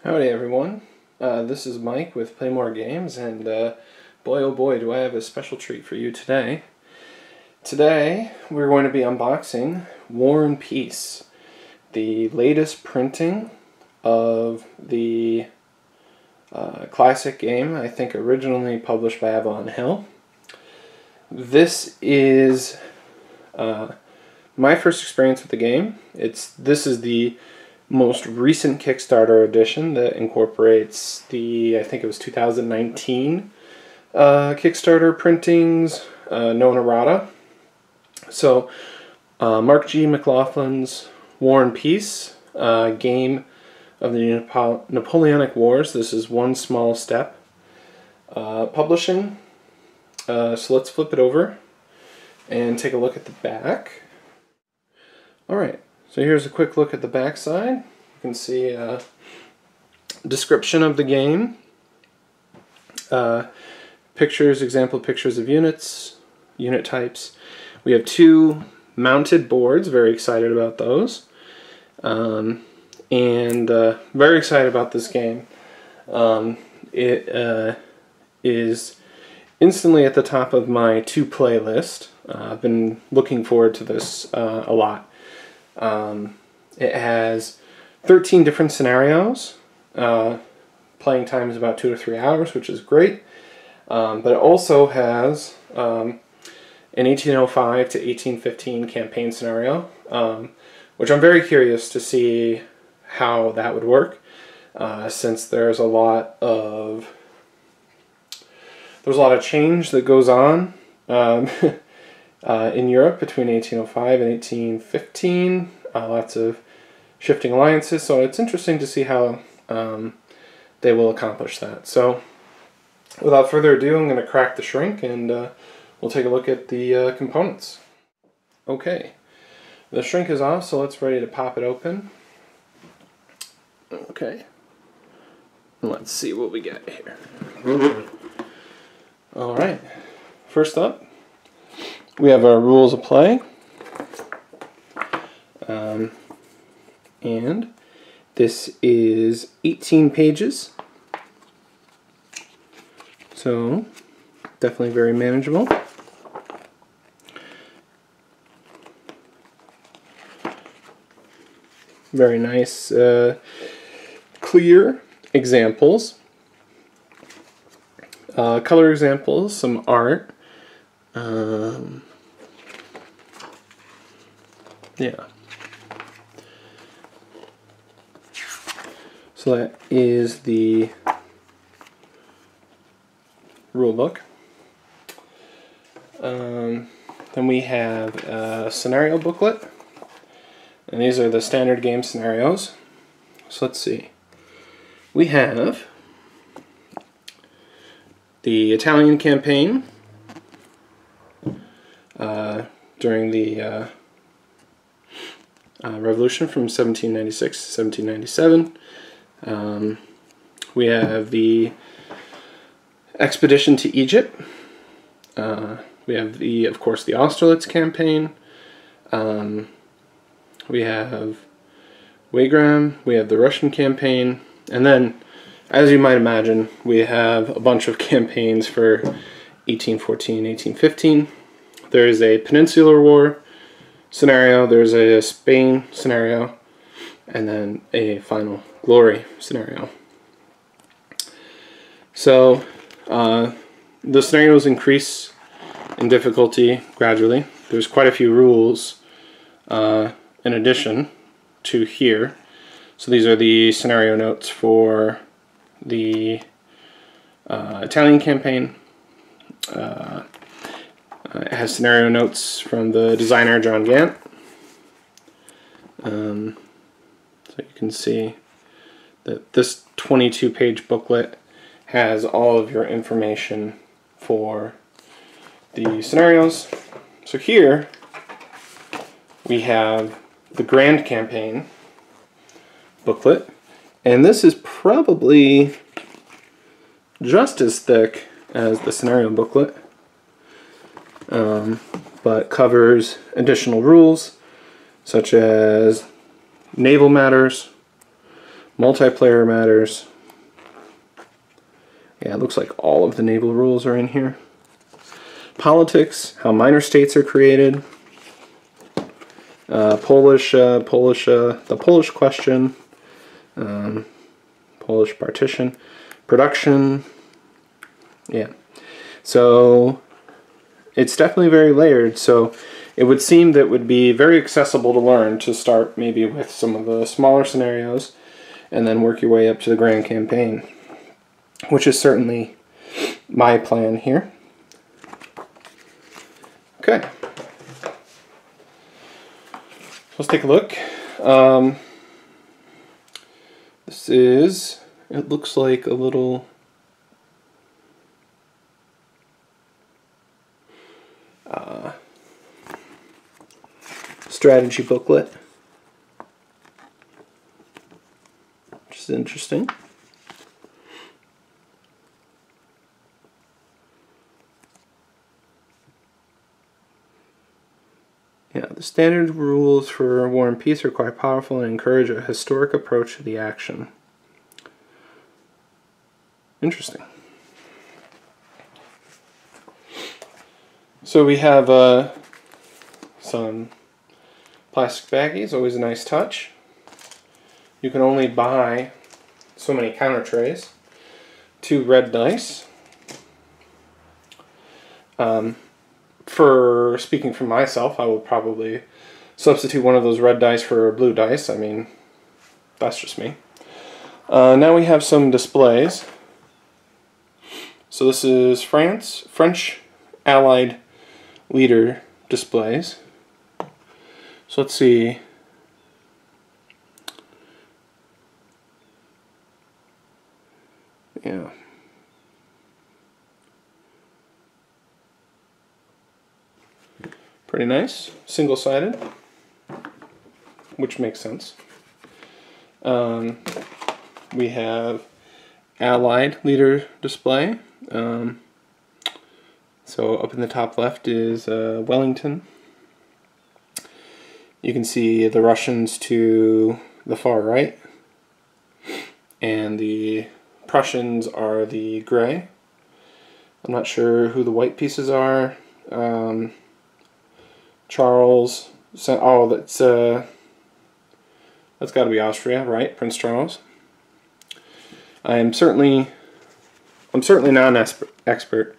Howdy everyone, this is Mike with Play More Games, and boy oh boy do I have a special treat for you today. Today we're going to be unboxing War and Peace, the latest printing of the classic game, I think originally published by Avalon Hill. This is my first experience with the game. This is the most recent Kickstarter edition that incorporates the, I think it was 2019 Kickstarter printings, known errata. So, Mark G. McLaughlin's War and Peace, game of the Napoleonic Wars. This is one small step. Publishing. So let's flip it over and take a look at the back. Alright. So here's a quick look at the back side. You can see a description of the game, pictures, example pictures of units, unit types. We have two mounted boards, very excited about those, and very excited about this game. It is instantly at the top of my to-play list. I've been looking forward to this a lot. It has 13 different scenarios. Playing time is about 2 to 3 hours, which is great. But it also has an 1805 to 1815 campaign scenario, which I'm very curious to see how that would work, since there's a lot of change that goes on in Europe between 1805 and 1815, lots of shifting alliances, so it's interesting to see how they will accomplish that. So, without further ado, I'm going to crack the shrink and we'll take a look at the components. Okay, the shrink is off, so let's ready to pop it open. Okay, let's see what we got here. Alright, first up, we have our rules of play, and this is 18 pages, so definitely very manageable. Very nice, clear examples, color examples, some art. Yeah. So that is the rule book. Then we have a scenario booklet, and these are the standard game scenarios. So let's see. We have the Italian campaign during the Revolution from 1796 to 1797. We have the expedition to Egypt. We have of course, the Austerlitz campaign. We have Wagram. We have the Russian campaign, and then, as you might imagine, we have a bunch of campaigns for 1814, 1815. There is a Peninsular War scenario, there's a Spain scenario, and then a Final Glory scenario. So the scenarios increase in difficulty gradually. There's quite a few rules in addition to here. So these are the scenario notes for the Italian campaign. It has scenario notes from the designer John Gant. So you can see that this 22-page booklet has all of your information for the scenarios. So here we have the Grand Campaign booklet, and this is probably just as thick as the scenario booklet, but covers additional rules such as naval matters, Multiplayer matters. Yeah, it looks like all of the naval rules are in here. Politics, how minor states are created. The Polish question. Polish partition. Production. Yeah. So it's definitely very layered. So it would seem that it would be very accessible to learn, to start maybe with some of the smaller scenarios and then work your way up to the grand campaign, which is certainly my plan here. Okay. Let's take a look. This is, it looks like a little strategy booklet, which is interesting. Yeah, the standard rules for War and Peace are quite powerful and encourage a historic approach to the action. Interesting. So we have some plastic baggies, always a nice touch. You can only buy so many counter trays. 2 red dice. Speaking for myself, I will probably substitute one of those red dice for blue dice. I mean, that's just me. Now we have some displays. So this is French Allied leader displays. So let's see. Yeah. Pretty nice. Single-sided, which makes sense. We have Allied leader display. So up in the top left is Wellington. You can see the Russians to the far right, and the Prussians are the gray. I'm not sure who the white pieces are. Charles, oh, that's got to be Austria, right? Prince Charles. I'm certainly not an expert.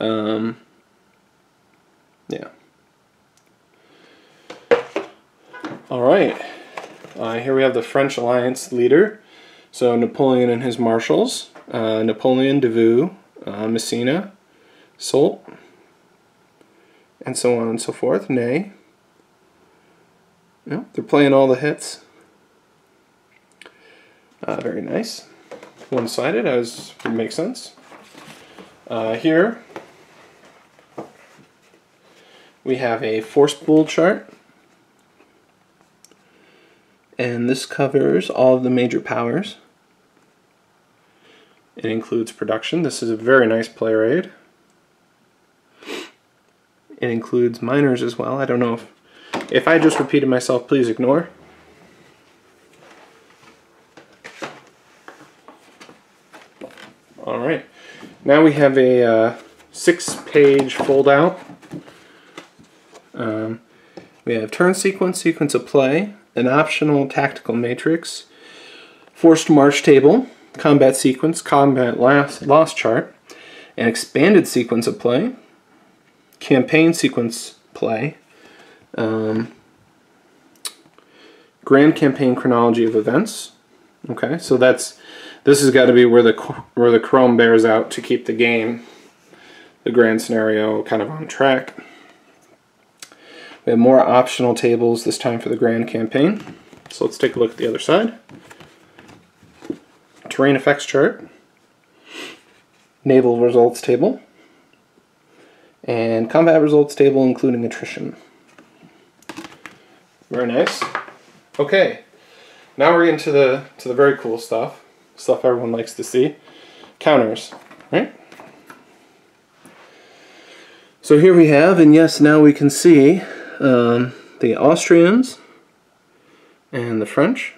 Yeah. All right. Here we have the French alliance leader. So Napoleon and his marshals. Napoleon, Davout, Messina, Soult, and so on and so forth. Ney. Yeah, they're playing all the hits. Very nice. One-sided, as would make sense. Here we have a force pool chart, and this covers all of the major powers. It includes production. This is a very nice player aid. It includes minors as well. I don't know if I just repeated myself, please ignore. All right, now we have a 6-page fold-out. We have turn sequence, sequence of play, an optional tactical matrix, forced march table, combat sequence, combat loss chart, an expanded sequence of play, campaign sequence play, grand campaign chronology of events. Okay, so this has got to be where the Chrome bears out to keep the game, the grand scenario, kind of on track. We have more optional tables this time for the grand campaign. So let's take a look at the other side. Terrain effects chart, naval results table, and combat results table including attrition. Very nice. Okay, now we're into the very cool stuff everyone likes to see. Counters, right? So here we have, and yes, now we can see the Austrians and the French.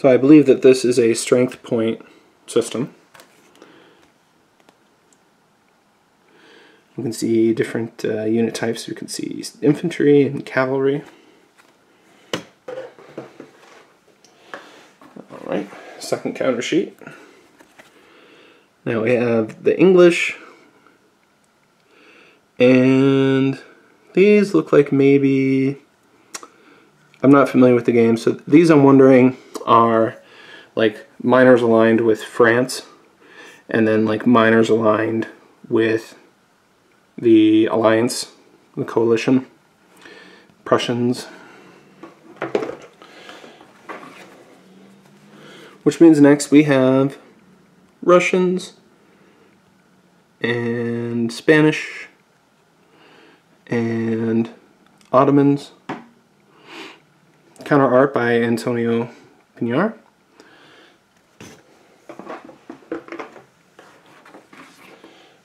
So I believe that this is a strength point system. You can see different unit types. You can see infantry and cavalry. Alright, second counter sheet. Now we have the English, and these look like maybe, I'm not familiar with the game, so these I'm wondering are like minors aligned with France, and then like minors aligned with the alliance, the coalition, Prussians. Which means next we have Russians and Spanish and Ottomans. Counter art by Antonio Pinar.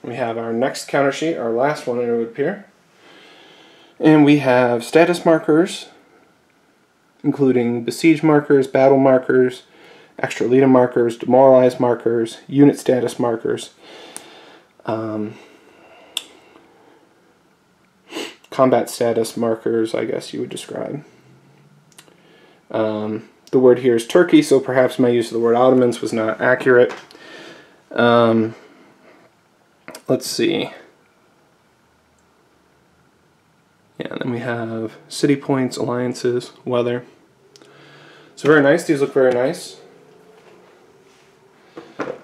We have our next counter sheet, our last one, it would appear. And we have status markers, including besiege markers, battle markers, extra leader markers, demoralized markers, unit status markers, combat status markers, I guess you would describe. The word here is Turkey, so perhaps my use of the word Ottomans was not accurate. Let's see. Yeah, and then we have city points, alliances, weather. So very nice. These look very nice.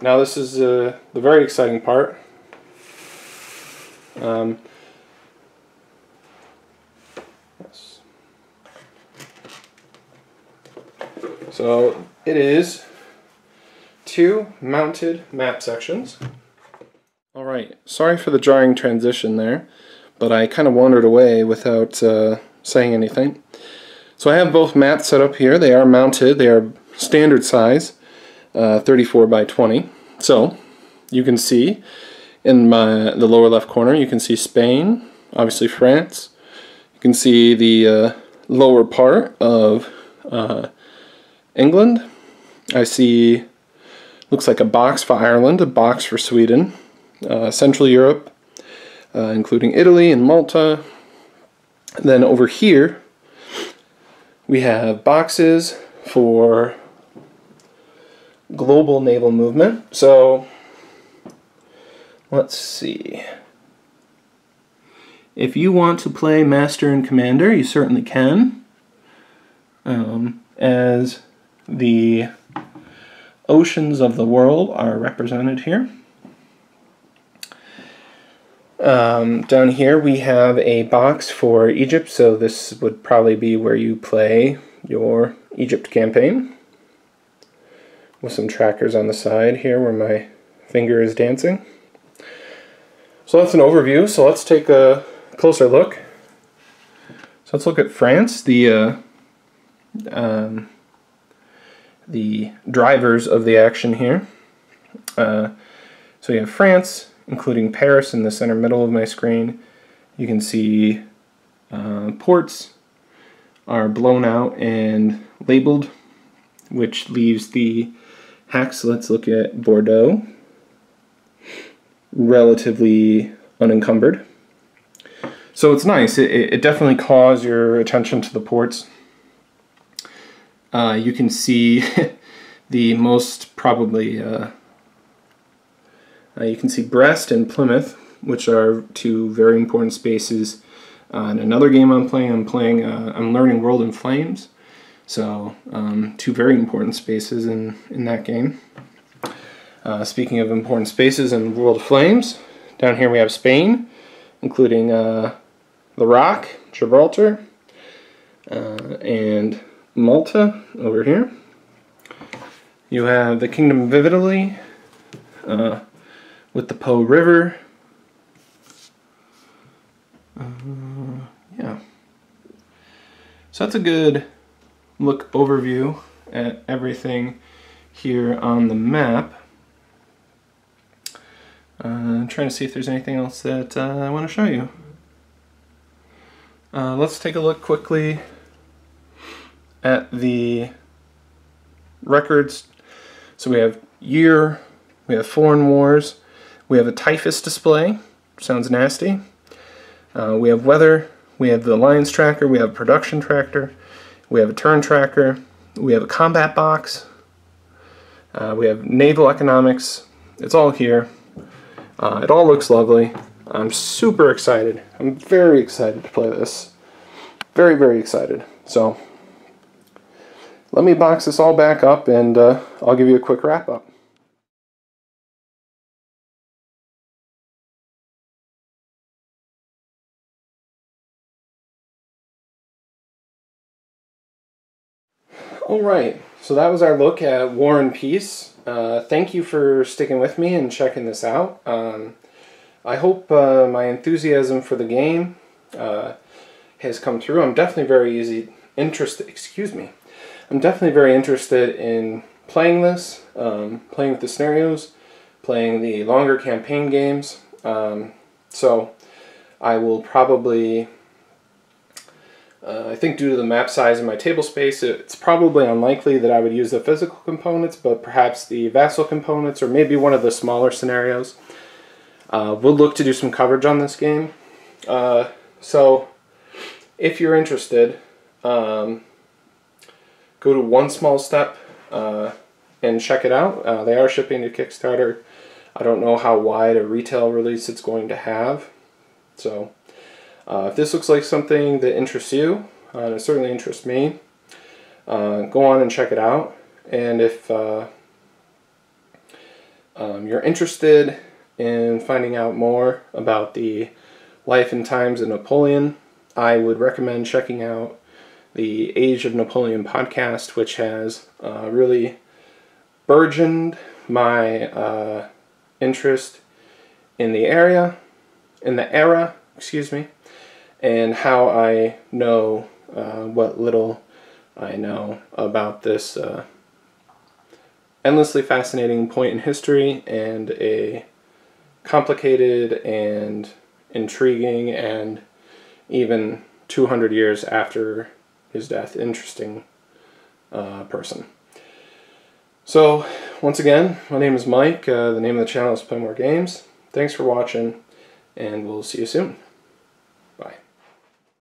Now this is the very exciting part. Yes. So it is 2 mounted map sections. Alright, sorry for the jarring transition there, but I kind of wandered away without saying anything. So I have both mats set up here. They are mounted. They are standard size, 34 by 20. So you can see in the lower left corner, you can see Spain, obviously France. You can see the lower part of England. I see, looks like a box for Ireland, a box for Sweden. Central Europe, including Italy and Malta. And then over here we have boxes for global naval movement. So let's see. If you want to play Master and Commander, you certainly can, as the oceans of the world are represented here. Down here we have a box for Egypt, so this would probably be where you play your Egypt campaign, with some trackers on the side here where my finger is dancing. So that's an overview, so let's take a closer look. So let's look at France, the drivers of the action here. So you have France, including Paris in the center middle of my screen. You can see ports are blown out and labeled, which leaves the hex. Let's look at Bordeaux, relatively unencumbered. So it's nice. It definitely calls your attention to the ports. You can see the most probably you can see Brest and Plymouth, which are 2 very important spaces. In another game I'm I'm learning World in Flames. So 2 very important spaces in that game. Speaking of important spaces in World of Flames, down here we have Spain, including the Rock, Gibraltar, and Malta over here. You have the Kingdom of Italy, with the Po River. Yeah. So that's a good look overview at everything here on the map. I'm trying to see if there's anything else that I want to show you. Let's take a look quickly at the records. So we have year, we have foreign wars, we have a typhus display, sounds nasty. We have weather, we have the alliance tracker, we have a production tracker, we have a turn tracker, we have a combat box, we have naval economics. It's all here. It all looks lovely. I'm super excited. I'm very excited to play this. Very, very excited. So let me box this all back up and I'll give you a quick wrap up. Alright, so that was our look at War and Peace. Thank you for sticking with me and checking this out. I hope my enthusiasm for the game has come through. I'm definitely very interested in playing this, playing with the scenarios, playing the longer campaign games. So I will probably, I think due to the map size and my table space, it's probably unlikely that I would use the physical components, but perhaps the vassal components or maybe one of the smaller scenarios. We'll look to do some coverage on this game. So if you're interested, go to One Small Step and check it out. They are shipping to Kickstarter. I don't know how wide a retail release it's going to have. So if this looks like something that interests you, it certainly interests me, go on and check it out. And if you're interested in finding out more about the life and times of Napoleon, I would recommend checking out the Age of Napoleon podcast, which has really burgeoned my interest in the era, and how I know what little I know about this endlessly fascinating point in history and a complicated and intriguing and even 200 years after his death, interesting person. So, once again, my name is Mike. The name of the channel is Play More Games. Thanks for watching, and we'll see you soon.